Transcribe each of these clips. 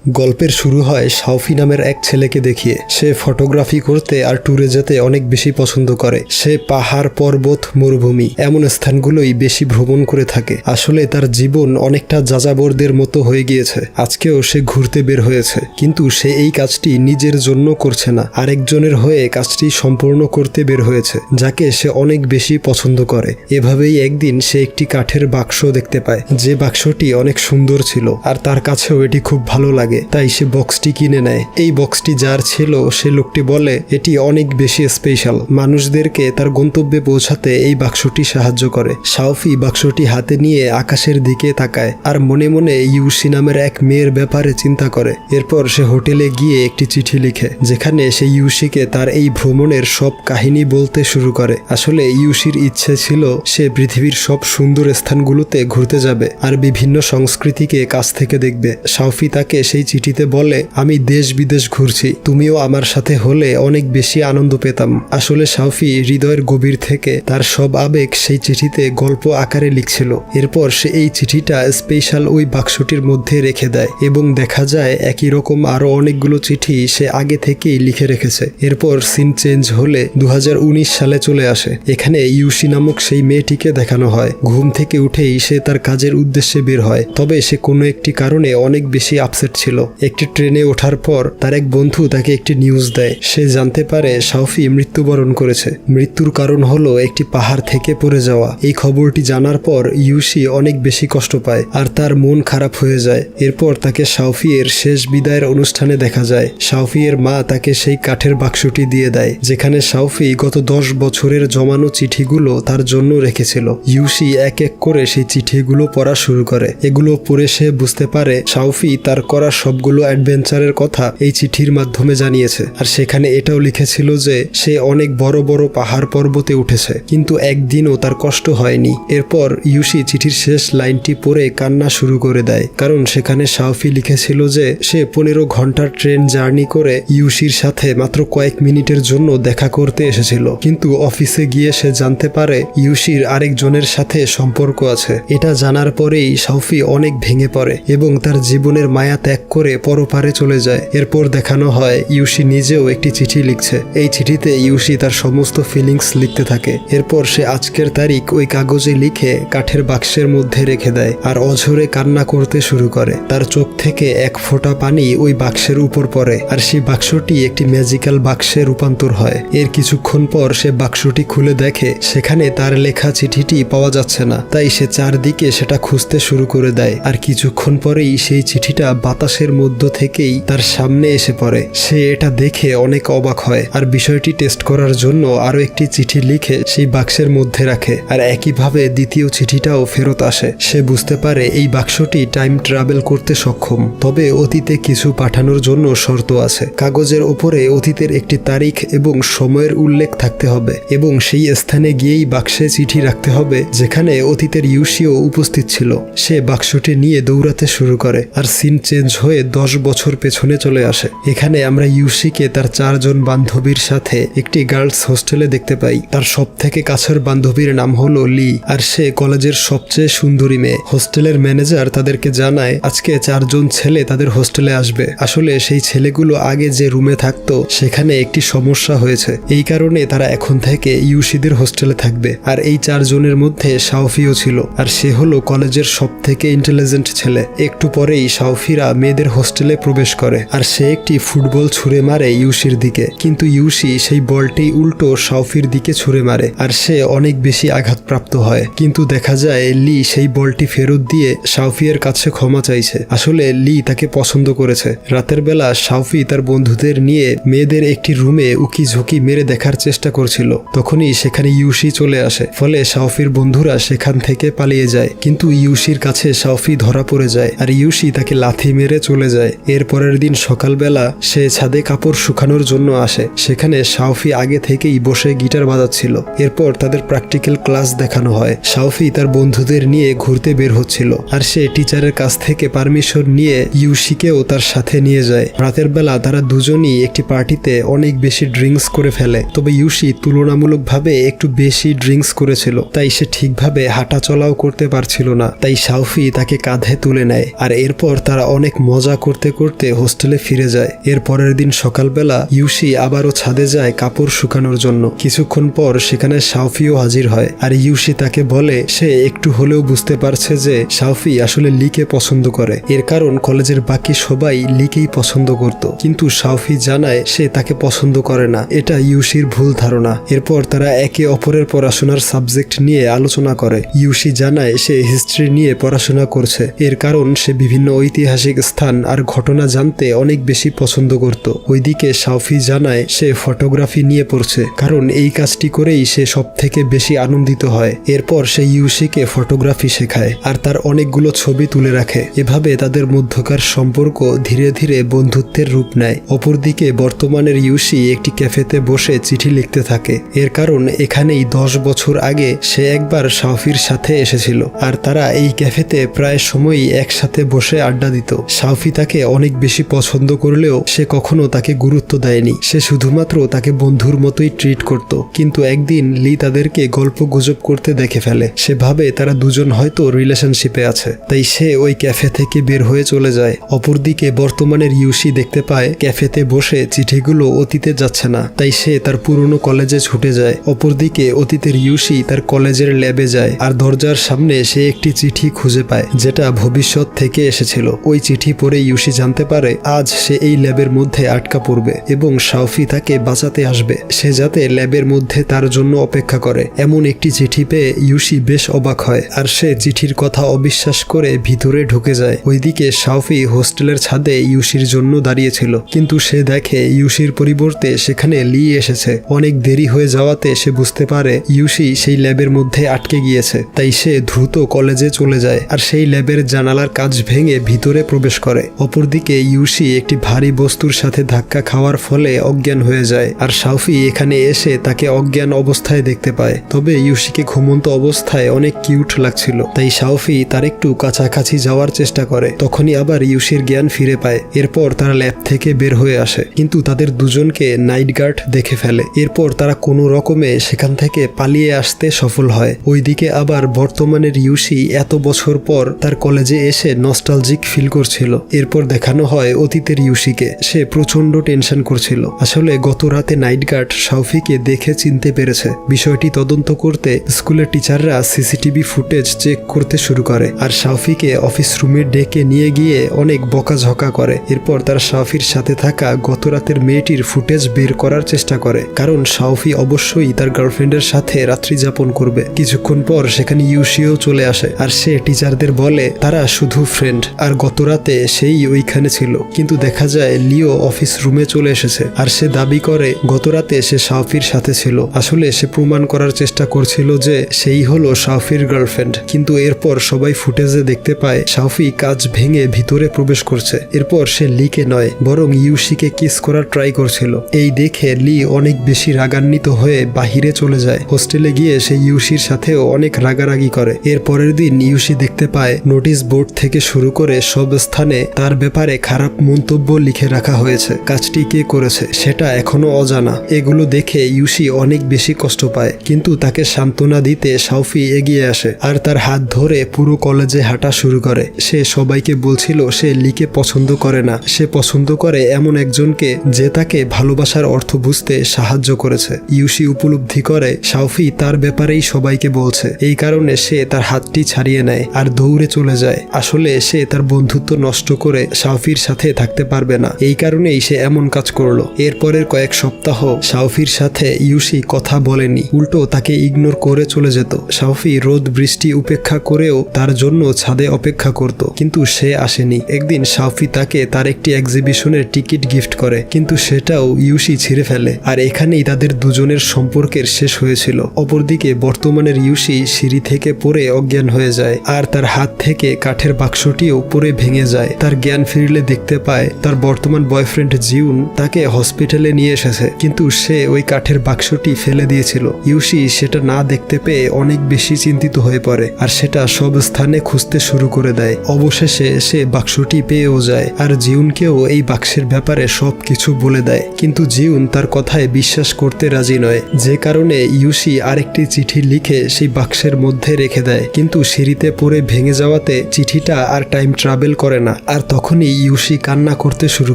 গল্পের শুরু হয় শাওফি নামের এক ছেলেকে দেখিয়ে। সে ফটোগ্রাফি করতে আর ট্যুরে যেতে অনেক বেশি পছন্দ করে। সে পাহাড়, পর্বত, মরুভূমি এমন স্থানগুলোই বেশি ভ্রমণ করে থাকে। আসলে তার জীবন অনেকটা যাযাবরদের মতো হয়ে গিয়েছে। আজকেও সে ঘুরতে বের হয়েছে, কিন্তু সে এই কাজটি নিজের জন্য করছে না, আরেকজনের হয়ে কাজটি সম্পূর্ণ করতে বের হয়েছে, যাকে সে অনেক বেশি পছন্দ করে। এভাবেই একদিন সে একটি কাঠের বাক্স দেখতে পায়, যে বাক্সটি অনেক সুন্দর ছিল আর তার কাছেও এটি খুব ভালো লাগে। তাই সে বক্সটি কিনে নেয়। এই বক্সটি যার ছিল, সে লোকটি বলে এটি অনেক বেশি স্পেশাল, মানুষদেরকে তার গন্তব্যে পৌঁছাতে এই বাক্সটি সাহায্য করে। শাওফি বাক্সটি হাতে নিয়ে আকাশের দিকে তাকায় আর মনে মনে ইউসি নামের এক মেয়ের ব্যাপারে চিন্তা করে। এরপর সে হোটেলে গিয়ে একটি চিঠি লিখে, যেখানে সে ইউসিকে তার এই ভ্রমণের সব কাহিনী বলতে শুরু করে। আসলে ইউসির ইচ্ছে ছিল সে পৃথিবীর সব সুন্দর স্থানগুলোতে ঘুরতে যাবে আর বিভিন্ন সংস্কৃতিকে কাছ থেকে দেখবে। শাওফি তাকে সেই চিঠিতে বলে, আমি দেশ বিদেশ ঘুরছি, তুমিও আমার সাথে হলে অনেক বেশি আনন্দ পেতাম। আসলে শাওফি হৃদয়ের গভীর থেকে তার সব আবেগ সেই চিঠিতে গল্প আকারে লিখছিল। এরপর সে এই চিঠিটা স্পেশাল ওই বাক্সটির মধ্যে রেখে দেয় এবং দেখা যায় একই রকম আরো অনেকগুলো চিঠি সে আগে থেকেই লিখে রেখেছে। এরপর সিন চেঞ্জ হলে 2019 সালে চলে আসে। এখানে ইউসি নামক সেই মেয়েটিকে দেখানো হয়। ঘুম থেকে উঠেই সে তার কাজের উদ্দেশ্যে বের হয়, তবে সে কোনো একটি কারণে অনেক বেশি আপসেট ছিল। একটি ট্রেনে ওঠার পর তার এক বন্ধু তাকে একটি নিউজ দেয়। সে জানতে পারে শাওফি মৃত্যুবরণ করেছে। মৃত্যুর কারণ হলো একটি পাহাড় থেকে পড়ে যাওয়া। এই খবরটি জানার পর ইউসি অনেক বেশি কষ্ট পায় আর তার মন খারাপ হয়ে যায়। এরপর তাকে শাওফি এর শেষ বিদায়ের অনুষ্ঠানে দেখা যায়। শাওফি এর মা তাকে সেই কাঠের বাক্সটি দিয়ে দেয়, যেখানে শাওফি গত 10 বছরের জমানো চিঠিগুলো তার জন্য রেখেছিল। ইউসি এক এক করে সেই চিঠিগুলো পড়া শুরু করে। এগুলো পড়ে সে বুঝতে পারে শাওফি তার করা সবগুলো অ্যাডভেঞ্চারের কথা এই চিঠির মাধ্যমে জানিয়েছে। আর সেখানে এটাও লিখেছিল যে সে অনেক বড় বড় পাহাড় পর্বতে উঠেছে, কিন্তু একদিনও তার কষ্ট হয়নি। এরপর ইউসি চিঠির শেষ লাইনটি পড়ে কান্না শুরু করে দেয়, কারণ সেখানে শাওফি লিখেছিল যে সে 15 ঘন্টার ট্রেন জার্নি করে ইউসির সাথে মাত্র কয়েক মিনিটের জন্য দেখা করতে এসেছিল, কিন্তু অফিসে গিয়ে সে জানতে পারে ইউসির আরেকজনের সাথে সম্পর্ক আছে। এটা জানার পরেই শাওফি অনেক ভেঙে পড়ে এবং তার জীবনের মায়া ত্যাগ করে পরপারে চলে যায়। এরপর দেখানো হয় ইউসি নিজেও একটি চিঠি লিখছে। এই চিঠিতে ইউসি তার সমস্ত ফিলিংস লিখতে থাকে। এরপর সে আজকের তারিখ ওই কাগজে লিখে কাঠের বাক্সের মধ্যে রেখে দেয় আর অঝরে কান্না করতে শুরু করে। তার চোখ থেকে এক ফোঁটা পানি ওই বাক্সের উপর পড়ে আর সেই বাক্সটি একটি ম্যাজিক্যাল বাক্সে রূপান্তর হয়। এর কিছুক্ষণ পর সে বাক্সটি খুলে দেখে সেখানে তার লেখা চিঠিটি পাওয়া যাচ্ছে না। তাই সে চারদিকে সেটা খুঁজতে শুরু করে দেয় আর কিছুক্ষণ পরেই সেই চিঠিটা বাতাসের মধ্য থেকেই তার সামনে এসে পড়ে। সে এটা দেখে অনেক অবাক হয় আর বিষয়টি টেস্ট করার জন্য আরো একটি চিঠি লিখে সেই বাক্সের মধ্যে রাখে আর একইভাবে দ্বিতীয় চিঠিটাও ফেরত আসে। সে বুঝতে পারে এই বাক্সটি টাইম ট্রাভেল করতে সক্ষম, তবে অতীতে কিছু পাঠানোর জন্য শর্ত আছে। কাগজের ওপরে অতীতের একটি তারিখ এবং সময়ের উল্লেখ থাকতে হবে এবং সেই স্থানে গিয়েই বাক্সে চিঠি রাখতে হবে যেখানে অতীতের ইউসিও উপস্থিত ছিল। সে বাক্সটি নিয়ে দৌড়াতে শুরু করে আর সিন চেঞ্জ হয়ে 10 বছর পেছনে চলে আসে। এখানে আমরা ইউসিকে তার 4 জন বান্ধবীর সাথে একটি গার্লস হোস্টেলে দেখতে পাই। তার সব থেকে কাছের বান্ধবীর নাম হলো লি আর সে কলেজের সবচেয়ে সুন্দরী মেয়ে। হোস্টেলের ম্যানেজার তাদেরকে জানায় আজকে 4 জন ছেলে তাদের হোস্টেলে আসবে। আসলে সেই ছেলেগুলো আগে যে রুমে থাকতো সেখানে একটি সমস্যা হয়েছে, এই কারণে তারা এখন থেকে ইউসিদের হোস্টেলে থাকবে। আর এই 4 জনের মধ্যে শাওফিও ছিল আর সে হলো কলেজের সব থেকে ইন্টেলিজেন্ট ছেলে। একটু পরেই শাওফিরা মেয়েদের হোস্টেলে প্রবেশ করে আর সে একটি ফুটবল ছুঁড়ে মারে ইউসির দিকে, কিন্তু ইউসি সেই বলটি উল্টো শাওফির দিকে ছুঁড়ে মারে আর সে অনেক বেশি আঘাতপ্রাপ্ত হয়। কিন্তু দেখা যায় লি সেই বলটি ফেরত দিয়ে শাওফিয়ের কাছে ক্ষমা চাইছে। আসলে লি তাকে পছন্দ করেছে। রাতের বেলা শাওফি তার বন্ধুদের নিয়ে মেয়েদের একটি রুমে উকি ঝুঁকি মেরে দেখার চেষ্টা করছিল। তখনই সেখানে ইউসি চলে আসে, ফলে শাওফির বন্ধুরা সেখান থেকে পালিয়ে যায়, কিন্তু ইউসির কাছে শাওফি ধরা পড়ে যায় আর ইউসি তাকে লাথি মেরে চলে যায়। এর পরের দিন সকালবেলা সে ছাদে কাপড় শুকানোর জন্য আসে। সেখানে শাওফি আগে থেকেই বসে গিটার বাজাচ্ছিল। এরপর তাদের প্র্যাকটিক্যাল ক্লাস দেখানো হয়। শাওফি তার বন্ধুদের নিয়ে ঘুরতে বের হচ্ছিল আর সে টিচারের কাছ থেকে পারমিশন নিয়ে ইউসিকেও তার সাথে নিয়ে যায়। রাতের বেলা তারা দুজনই একটি পার্টিতে অনেক বেশি ড্রিঙ্কস করে ফেলে, তবে ইউসি তুলনামূলকভাবে একটু বেশি ড্রিঙ্কস করেছিল, তাই সে ঠিকভাবে হাঁটা চলাও করতে পারছিল না। তাই শাওফি তাকে কাঁধে তুলে নেয় আর এরপর তারা অনেক মজা করতে করতে হোস্টেলে ফিরে যায়। এর পরের দিন সকালবেলা ইউসি আবারও ছাদে যায় কাপড় শুকানোর জন্য। কিছুক্ষণ পর সেখানে শাওফিও হাজির হয়, আর ইউসি তাকে বলে সে একটু হলেও বুঝতে পারছে যে শাওফি আসলে লিকে পছন্দ করে। এর কারণ কলেজের বাকি সবাই লিকেই পছন্দ করত, কিন্তু শাওফি জানায় সে তাকে পছন্দ করে না। এটা ইউসির ভুল ধারণা। এরপর তারা একে অপরের পড়াশোনার সাবজেক্ট নিয়ে আলোচনা করে। ইউসি জানায় সে হিস্ট্রি নিয়ে পড়াশোনা করছে, এর কারণ সে বিভিন্ন ঐতিহাসিক স্থান আর ঘটনা জানতে অনেক বেশি পছন্দ করত। ওইদিকে শাওফি জানায় সে ফটোগ্রাফি নিয়ে পড়ছে, কারণ এই কাজটি করেই সে সব থেকে বেশি আনন্দিত হয়। এরপর সে ইউসিকে ফটোগ্রাফি শেখায় আর তার অনেকগুলো ছবি তুলে রাখে। এভাবে তাদের মধ্যকার সম্পর্ক ধীরে ধীরে বন্ধুত্বের রূপ নেয়। অপরদিকে বর্তমানের ইউসি একটি ক্যাফেতে বসে চিঠি লিখতে থাকে। এর কারণ এখানেই 10 বছর আগে সে একবার শাওফির সাথে এসেছিল, আর তারা এই ক্যাফেতে প্রায় সময়ই একসাথে বসে আড্ডা দিত। শাওফি তাকে অনেক বেশি পছন্দ করলেও সে কখনো তাকে গুরুত্ব দেয়নি। সে শুধুমাত্র তাকে বন্ধুর মতোই ট্রিট করত। কিন্তু একদিন লি তাদেরকে গল্প গুজব করতে দেখে ফেলে। সে ভাবে তারা দুজন হয়তো রিলেশনশিপে আছে, তাই সে ওই ক্যাফে থেকে বের হয়ে চলে যায়। অপরদিকে বর্তমানের ইউসি দেখতে পায় ক্যাফেতে বসে চিঠিগুলো অতীতে যাচ্ছে না, তাই সে তার পুরনো কলেজে ছুটে যায়। অপরদিকে অতীতের ইউসি তার কলেজের ল্যাবে যায়, আর দরজার সামনে সে একটি চিঠি খুঁজে পায় যেটা ভবিষ্যৎ থেকে এসেছিল। ওই চিঠি পড়ে ইউসি জানতে পারে আজ সে এই ল্যাবের মধ্যে আটকা পড়বে এবং শাওফি তাকে বাঁচাতে আসবে। সে যাতে ল্যাবের মধ্যে তার জন্য অপেক্ষা করে। এমন একটি চিঠি পেয়ে ইউসি বেশ অবাক হয়, আর সে চিঠির কথা অবিশ্বাস করে ভিতরে ঢুকে যায়। ওইদিকে শাওফি হোস্টেলের ছাদে ইউসির জন্য দাঁড়িয়েছিল, কিন্তু সে দেখে ইউসির পরিবর্তে সেখানে লি এসেছে। অনেক দেরি হয়ে যাওয়াতে সে বুঝতে পারে ইউসি সেই ল্যাবের মধ্যে আটকে গিয়েছে, তাই সে দ্রুত কলেজে চলে যায় আর সেই ল্যাবের জানালার কাঁচ ভেঙে ভিতরে প্রবেশ করে। অপরদিকে ইউসি একটি ভারী বস্তুর সাথে ধাক্কা খাওয়ার ফলে অজ্ঞান হয়ে যায়, আর শাওফি এখানে এসে তাকে অজ্ঞান অবস্থায় দেখতে পায়। তবে ইউসিকে ঘুমন্ত অবস্থায় অনেক কিউট লাগছিল, তাই শাওফি তার একটু কাছাকাছি যাওয়ার চেষ্টা করে। তখনই আবার ইউসির জ্ঞান ফিরে পায়। এরপর তারা ল্যাব থেকে বের হয়ে আসে, কিন্তু তাদের দুজনকে নাইট গার্ড দেখে ফেলে। এরপর তারা কোনো রকমে সেখান থেকে পালিয়ে আসতে সফল হয়। ওইদিকে আবার বর্তমানের ইউসি এত বছর পর তার কলেজে এসে নস্টালজিক ফিল করছিল। এরপর দেখানো হয় অতীতের ইউসিকে। সে প্রচন্ড টেনশন করছিল। আসলে গত রাতে নাইট গার্ড শাওফিকে দেখে চিনতে পেরেছে। বিষয়টি তদন্ত করতে স্কুলের টিচাররা সিসিটিভি ফুটেজ চেক করতে শুরু করে, আর শাওফিকে অফিস রুমে ডেকে নিয়ে গিয়ে অনেক বকাঝকা করে। এরপর তারা শাওফির সাথে থাকা গত রাতের মেয়েটির ফুটেজ বের করার চেষ্টা করে, কারণ শাওফি অবশ্যই তার গার্লফ্রেন্ডের সাথে রাত্রি যাপন করবে। কিছুক্ষণ পর সেখানে ইউসিও চলে আসে, আর সে টিচারদের বলে তারা শুধু ফ্রেন্ড, আর গত রাতে সেই ওইখানে ছিল। কিন্তু দেখা যায় লিও অফিস রুমে চলে এসেছে, আর সে দাবি করে গত রাতে সে শাওফির সাথে ছিল। আসলে সে প্রমাণ করার চেষ্টা করছিল যে সেই হলো শাওফির গার্লফ্রেন্ড। কিন্তু এরপর সবাই ফুটেজে দেখতে পায় শাওফি কাঁচ ভেঙে ভিতরে প্রবেশ করছে। এরপর সে লিকে নয় বরং ইউসিকে কিস করার ট্রাই করছিল। এই দেখে লি অনেক বেশি রাগান্বিত হয়ে বাহিরে চলে যায়। হোস্টেলে গিয়ে সে ইউসির সাথেও অনেক রাগারাগি করে। এর পরের দিন ইউসি দেখতে পায় নোটিশ বোর্ড থেকে শুরু করে সব স্থানে তার ব্যাপারে খারাপ মন্তব্য লিখে রাখা হয়েছে। কাজটি কে করেছে সেটা এখনো অজানা। এগুলো দেখে ইউসি অনেক বেশি কষ্ট পায়, কিন্তু তাকে সান্ত্বনা দিতে শাওফি এগিয়ে আসে আর তার হাত ধরে পুরো কলেজে হাঁটা শুরু করে। সে সবাইকে বলছিল সে লিকে পছন্দ করে না, সে পছন্দ করে এমন একজনকে যে তাকে ভালোবাসার অর্থ বুঝতে সাহায্য করেছে। ইউসি উপলব্ধি করে শাওফি তার ব্যাপারেই সবাইকে বলছে। এই কারণে সে তার হাতটি ছাড়িয়ে নেয় আর দৌড়ে চলে যায়। আসলে সে তার বন্ধুত্ব নষ্ট করে শাওফির সাথে থাকতে পারবে না, এই কারণেই সে এমন কাজ করলো। এরপরের কয়েক সপ্তাহ শাওফির সাথে ইউসি কথা বলেনি, উল্টো তাকে ইগনোর করে চলে যেত। শাওফি রোদ বৃষ্টি উপেক্ষা করেও তার জন্য ছাদে অপেক্ষা করত, কিন্তু সে আসেনি। একদিন শাওফি তাকে তার একটি এক্সিবিশনের টিকিট গিফট করে, কিন্তু সেটাও ইউসি ছিঁড়ে ফেলে, আর এখানেই তাদের দুজনের সম্পর্কের শেষ হয়েছিল। অপরদিকে বর্তমানের ইউসি সিঁড়ি থেকে পড়ে অজ্ঞান হয়ে যায়, আর তার হাত থেকে কাঠের বাক্সটিও পড়ে ভেঙে যায়। তার জ্ঞান ফিরলে দেখতে পায় তার বর্তমান বয়ফ্রেন্ড জিউন তাকে হসপিটালে নিয়ে এসেছে, কিন্তু সে ওই কাঠের বাক্সটি ফেলে দিয়েছিল। ইউসি সেটা না দেখতে পেয়ে অনেক বেশি চিন্তিত হয়ে পড়ে, আর সেটা সব স্থানে খুঁজতে শুরু করে দেয়। অবশেষে সে বাক্সটি পেয়েও যায়, আর জিউনকেও এই বাক্সের ব্যাপারে সব কিছু বলে দেয়। কিন্তু জিউন তার কথায় বিশ্বাস করতে রাজি নয়, যে কারণে ইউসি আরেকটি চিঠি লিখে সেই বাক্সের মধ্যে রেখে দেয়। কিন্তু সিঁড়িতে পড়ে ভেঙে যাওয়াতে চিঠিটা আর টাইম ট্রাভেল করে না, আর তখনই ইউশি কান্না করতে শুরু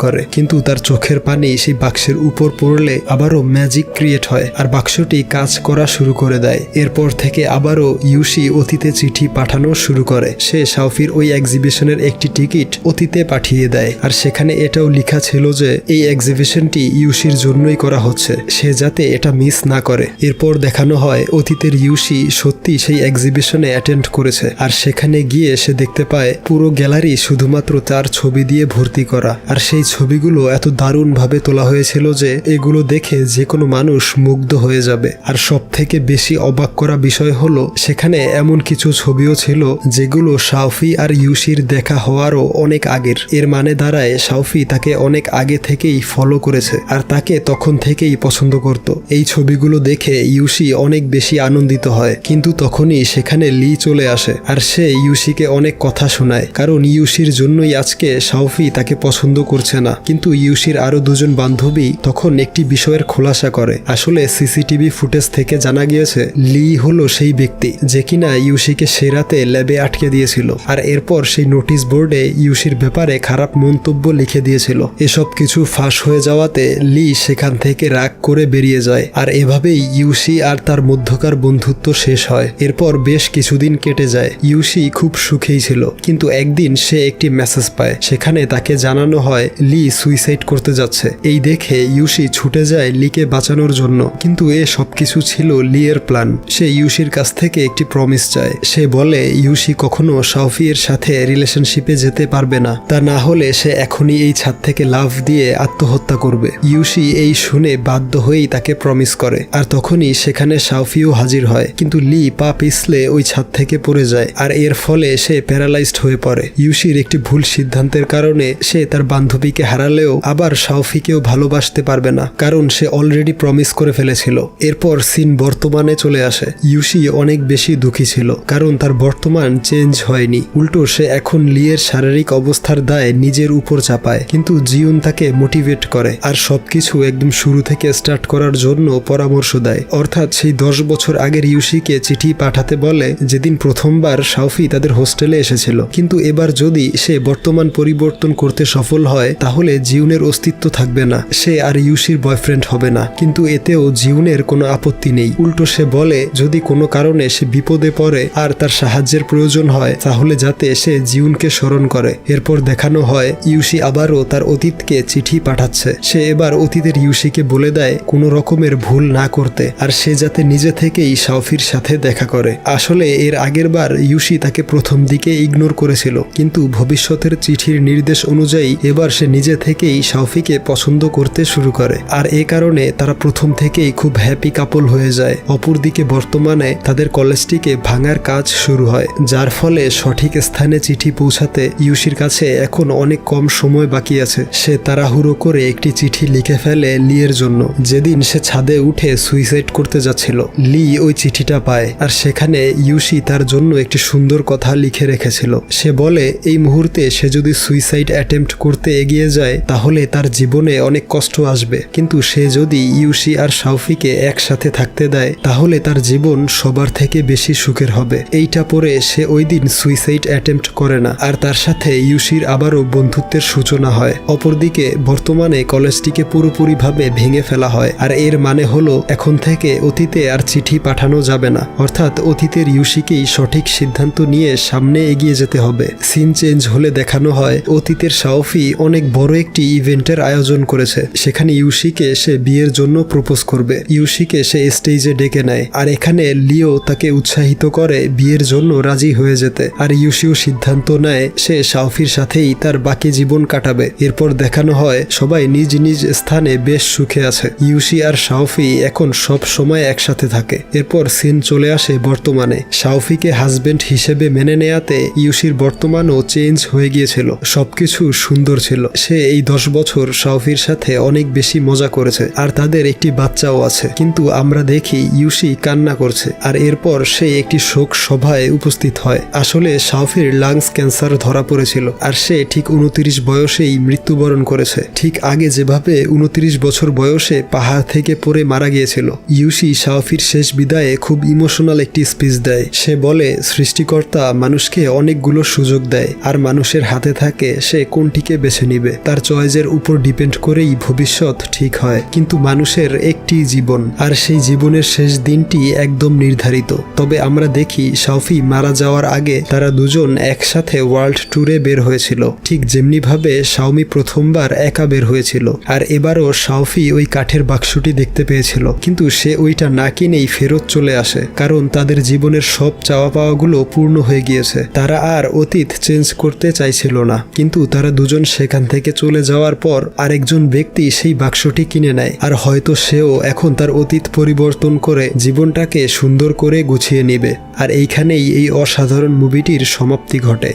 করে, কিন্তু তার চোখের পানি সেই বাক্সের উপর পড়লে আবারও ম্যাজিক ক্রিয়েট হয় আর বাক্সটি কাজ করা শুরু করে দেয়। এরপর থেকে আবারও ইউশি অতীতে চিঠি পাঠানো শুরু করে। সে শাওফির ওই এক্সিবিশনের একটি টিকিট অতীতে পাঠিয়ে দেয়, আর সেখানে এটাও লেখা ছিল যে এই এক্সিবিশনটি ইউশির জন্যই করা হচ্ছে, সে যাতে এটা মিস না করে। এরপর দেখানো হয় অতীতের ইউশি সত্যি সেই এক্সিবিশনে অ্যাটেন্ড করেছে, আর সেখানে গিয়ে সে দেখতে পায় পুরো গ্যালারি শুধুমাত্র তার ছবি দিয়ে ভর্তি করা, আর সেই ছবিগুলো এত দারুণভাবে তোলা হয়েছিল যে এগুলো দেখে যে কোনো মানুষ মুগ্ধ হয়ে যাবে। আর সব থেকে বেশি অবাক করা বিষয় হলো সেখানে এমন কিছু ছবিও ছিল যেগুলো শাওফি আর ইউশির দেখা হওয়ারও অনেক আগের। এর মানে দাঁড়ায় শাওফি তাকে অনেক আগে থেকেই ফলো করেছে আর তাকে তখন থেকেই পছন্দ করত। এই ছবিগুলো দেখে ইউশি অনেক বেশি আনন্দিত হয়, কিন্তু তখনই সেখানে লি চলে আসে আর সে ইউশিকে অনেক কথা শোনায়, কারণ ইউশির জন্যই আজকে শাওফি তাকে পছন্দ করছে না। কিন্তু ইউশির আরো দুজন বান্ধবী তখন একটি বিষয়ের খোলাসা করে। আসলে সিসিটিভি ফুটেজ থেকে জানা গিয়েছে লি হলো সেই ব্যক্তি যে কিনা ইউশিকে সে রাতে ল্যাবে আটকে দিয়েছিল, আর এরপর সেই নোটিশ বোর্ডে ইউশির ব্যাপারে খারাপ মন্তব্য লিখে দিয়েছিল। এসব কিছু ফাঁস হয়ে যাওয়াতে লি সেখান থেকে রাগ করে বেরিয়ে যায়, আর এভাবেই ইউশি আর তার মধ্যকার বন্ধুত্ব শেষ হয়। এরপর বেশ কিছুদিন কেটে যায়। ইউশি খুব সুখেই ছিল, কিন্তু একদিন সে একটি মেসেজ পায়, সেখানে তাকে জানানো হয় লি সুইসাইড করতে যাচ্ছে। এই দেখে ইউশি ছুটে যায় লিকে বাঁচানোর জন্য, কিন্তু এ সবকিছু ছিল লি এর প্ল্যান। সে ইউশির কাছ থেকে একটি প্রমিস চায়। সে বলে ইউশি কখনো শাওফি এর সাথে রিলেশনশিপে যেতে পারবে না, তা না হলে সে এখনই এই ছাদ থেকে লাফ দিয়ে আত্মহত্যা করবে। ইউশি এই শুনে বাধ্য হয়েই তাকে প্রমিস করে, আর তখনই সেখানে শাওফিও হাজির হয়, কিন্তু লি পা পিছলে ওই ছাদ থেকে পড়ে যায়, আর এর ফলে সে প্যারালাইজড হয়ে পড়ে। ইউশির একটি ভুল সিদ্ধান্তের কারণে সে তার বান্ধবীকে হারালেও আবার শাওফিকেও ভালোবাসতে পারবে না, কারণ সে অলরেডি প্রমিস করে ফেলেছিল। এরপর সিন বর্তমানে চলে আসে। ইউশি অনেক বেশি দুঃখী ছিল, কারণ তার বর্তমান চেঞ্জ হয়নি, উল্টো সে এখন লিয়ের শারীরিক অবস্থার দায় নিজের উপর চাপায়। কিন্তু জিউন তাকে মোটিভেট করে আর সবকিছু একদম শুরু থেকে স্টার্ট করার জন্য পরামর্শ দেয়। অর্থাৎ সেই 10 বছর আগের ইউশিকে চিঠি পাঠাতে বলে যেদিন প্রথমবার শাওফি তাদের হোস্টেলে এসেছিল, কিন্তু এবার যদি সে বর্তমান পরিবর্তন করতে সফল হয় তাহলে জিউনের অস্তিত্ব থাকবে না, সে আর ইউশির বয়ফ্রেন্ড হবে না। কিন্তু এতেও জিউনের কোনো আপত্তি নেই, উল্টো সে বলে যদি কোনো কারণে সে বিপদে পড়ে আর তার সাহায্যের প্রয়োজন হয় তাহলে যাতে সে জিউনকে স্মরণ করে। এরপর দেখানো হয় ইউশি আবারও তার অতীতকে চিঠি পাঠাচ্ছে। সে এবার অতীতের ইউশিকে বলে দেয় কোনো রকমের ভুল না করতে, আর সে যাতে নিজে থেকেই শাওফির সাথে দেখা করে। আসলে এর আগের বার ইউশি তাকে প্রথম দিকে ইগনোর করেছিল, কিন্তু ভবিষ্যতের চিঠির নির্দেশ অনুযায়ী এবার সে নিজে থেকেই শাওফিকে পছন্দ করতে শুরু করে, আর এ কারণে তারা প্রথম থেকেই খুব হ্যাপি কাপল হয়ে যায়। অপরদিকে বর্তমানে তাদের কলেজটিকে ভাঙার কাজ শুরু হয়, যার ফলে সঠিক স্থানে চিঠি পৌঁছাতে ইউশির কাছে এখন অনেক কম সময় বাকি আছে। সে তাড়াহুড়ো করে একটি চিঠি লিখে ফেলে লিয়ের জন্য। যেদিন সে ছাদে উঠে সুইসাইড করতে যাচ্ছিল, লি ওই চিঠিটা পায়, আর সেখানে ইউশি তার জন্য একটি সুন্দর কথা লিখে রেখেছিল। সে বলে এই মুহূর্তে সে যদি সুইসাইড অ্যাটেম্প্ট করতে এগিয়ে যায় তাহলে তার জীবনে অনেক কষ্ট আসবে, কিন্তু সে যদি ইউশি আর শাওফিকে একসাথে থাকতে দেয় তাহলে তার জীবন সবার থেকে বেশি সুখের হবে। এইটা পরে সে ওই দিন সুইসাইড অ্যাটেম্প্ট করে না, আর তার সাথে ইউশির আবারও বন্ধুত্বের সূচনা হয়। অপরদিকে বর্তমানে কলেজটিকে পুরোপুরিভাবে ভেঙে ফেলা হয়, আর এর মানে হলো এখন থেকে অতীতে আর চিঠি পাঠানো যাবে না, অর্থাৎ অতীতের ইউশিকেই সঠিক সিদ্ধান্ত নিয়ে সামনে এগিয়ে যেতে হবে। সিন চেঞ্জ হলে দেখানো হয় অতীতের শাওফি অনেক বড় একটি ইভেন্টের আয়োজন করেছে, সেখানে ইউশিকে সে বিয়ের জন্য প্রপোজ করবে। ইউশিকে সে স্টেজে ডেকে নেয়, আর এখানে লিও তাকে উৎসাহিত করে বিয়ের জন্য রাজি হয়ে যেতে, আর ইউশিও সিদ্ধান্ত নেয় সে শাওফির সাথেই তার বাকি জীবন কাটাবে। এরপর দেখানো হয় সবাই নিজ নিজ স্থানে বেশ সুখে আছে। ইউশি আর শাওফি এখন সব সময় একসাথে থাকে। এরপর সিন চলে আসে বর্তমানে। শাওফিকে হাজবেন্ড হিসেবে মেনে নেয়াতে ইউশির বর্তমানও চেঞ্জ হয়ে গিয়েছিল, সবকিছু সুন্দর ছিল। সে এই 10 বছর শাওফির সাথে অনেক বেশি মজা করেছে, আর তাদের একটি বাচ্চাও আছে। কিন্তু আমরা দেখি ইউশি কান্না করছে, আর এরপর সে একটি শোক সভায় উপস্থিত হয়। আসলে শাওফির লাংস ক্যান্সার ধরা পড়েছিল, আর সে ঠিক 29 বয়সেই মৃত্যুবরণ করেছে, ঠিক আগে যেভাবে 29 বছর বয়সে পাহাড় থেকে পড়ে মারা গিয়েছিল। ইউশি শাওফির শেষ বিদায়ে খুব ইমোশনাল একটি স্পিচ দেয়। সে বলে সৃষ্টিকর্তা মানুষকে অনেকগুলো সুযোগ দেয়, আর মানুষের মানুষের হাতে থাকে সে কোনটিকে বেছে নিবে। তার চয়েসের উপর ডিপেন্ড করেই ভবিষ্যৎ ঠিক হয়। কিন্তু মানুষের একটি জীবন, আর সেই জীবনের শেষ দিনটি একদম নির্ধারিত। তবে আমরা দেখি শাওফি মারা যাওয়ার আগে তারা দুজন একসাথে ওয়ার্ল্ড ট্যুরে বের হয়েছিল, ঠিক যেমনি ভাবে শাওমি প্রথমবার একা বের হয়েছিল। আর এবারও শাওফি ওই কাঠের বাক্সটি দেখতে পেয়েছিল, কিন্তু সে ওইটা না কিনেই ফেরত চলে আসে, কারণ তাদের জীবনের সব চাওয়া পাওয়াগুলো পূর্ণ হয়ে গিয়েছে। তারা আর অতীত চেঞ্জ করতে চাইছিল না। কিন্তু তারা দুজন সেখান থেকে চলে যাওয়ার পর আরেকজন ব্যক্তি সেই বাক্সটি কিনে নেয়, আর হয়তো সেও এখন তার অতীত পরিবর্তন করে জীবনটাকে সুন্দর করে গুছিয়ে নেবে। আর এইখানেই এই অসাধারণ মুভিটির সমাপ্তি ঘটে।